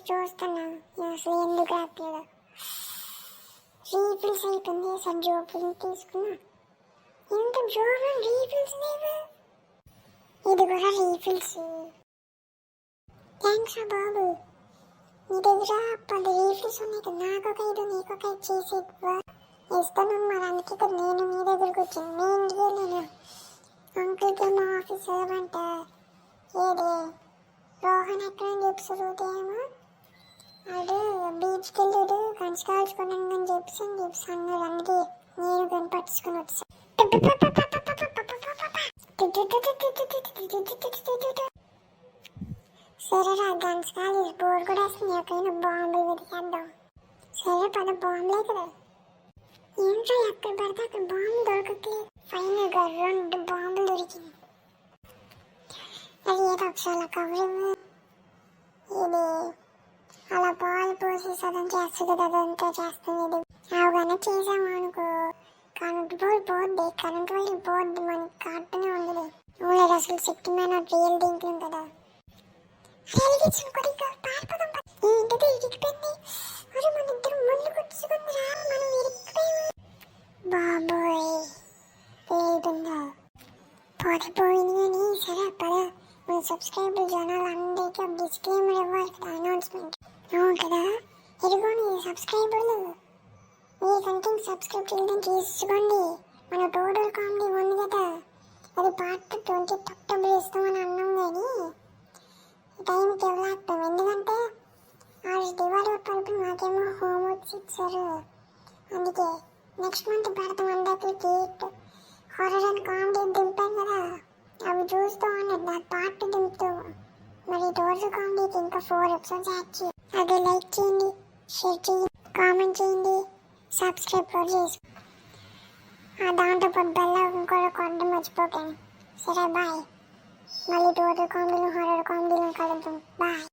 చూస్తున్నా అసలు ఎందుకు రాట్లేదు. రీఫిల్స్ అయిపోయింది. సార్ జోబులు తీసుకున్నా. ఎంత జోబులు రీఫిల్స్ లేవు. ఇది కూడా రీఫిల్స్. థ్యాంక్స్ బాబు. నీ దగ్గర 10 రీఫిల్స్ ఉన్నాయి కదా, నాకు ఒక 5 నీకు ఒక 5 చేసి ఇస్తాను. మరి అందుకే ఇక్కడ నేను మీ దగ్గరకు వచ్చాను. మీ ఇంటికి వెళ్ళాను. అంకుల్కి మా ఆఫీస్ అంటే ఏదే రోహన్ ఎక్కడ చెప్పేమో అడు బీచ్కి వెళ్ళాడు కంచి కాల్చుకున్నాను అని చెప్పేసి అన్నాడు. అందుకే నేను కానీ పట్టించుకొని వచ్చాను. సరేరా గన్స్ కాదు బోర్ కూడా వస్తుంది. ఎక్కడైనా బాంబులు వెతికేద్దాం. సరే పద బాంబులే కదా. ఏంటో ఎక్కడ పడితే అక్కడ బాంబు దొరకట్లేదు. ఫైనల్ గా 2 బాంబులు దొరికింది. అది ఏదో ఒకసారి కవర్ ఇది అలా పాలు పోసి సదం చేస్తుంది కదా, అదంతా చేస్తుంది. అవగానే చేసాము అనుకో కరెంట్ పోయి పోద్ది, కరెంట్ వైర్ పోద్ది, మనకి కరెక్ట్నే ఉండదు. ఊళ్ళో అసలు శక్తి మీద రియల్ దీంట్లో కదా. ఏంటది ఇరిగిపోయింది. అరే మన ఇద్దరు ముళ్ళు కొట్టుకుందిరా, మనం ఇరిగిపోయాము. బాబోయ్ పేలుతుందా పోయిపోయింది. కానీ సరే పద మన సబ్స్క్రైబర్ జనాలు అందరికీ డిస్క్లైమర్ ఇవ్వాలి కదా, అనౌన్స్మెంట్. అవును కదా, ఇదిగోండి సబ్స్క్రైబర్లు, మీకంటే సబ్స్క్రైబ్ చేయడం చేసుకోండి. మన టోటల్ కామెడీ ఉంది కదా, అది పార్ట్ 20 అక్టోబర్ ఇస్తామని అన్నాం. కానీ టైంకి ఇవ్వలేకపోయాం. ఎందుకంటే ఆ దివాళీ పలుపు మాకేమో హోంవర్క్స్ ఇచ్చారు. అందుకే నెక్స్ట్ మంత్ పెడతాం. అందరికీ కేక్ హారర్ అండ్ కామెడీ దింపాం కదా, అవి చూస్తూ ఉన్నది నా పార్ట్ దింపుతూ. మరి టోటల్ కామెడీకి ఇంకా 4 ఎపిసోడ్స్ యాడ్ చేయండి. అదే లైక్ చేయండి, షేర్ చేయండి, కామెంట్ చేయండి, సబ్స్క్రైబ్ కూడా చేసుకోండి. దాంతో పాటు బెల్ కూడా కొట్టడం మర్చిపోకండి. సరే బాయ్. మళ్ళీ టోటల్ కామెడీలు హారర్ కామెడీలు కలుద్దాం. బాయ్.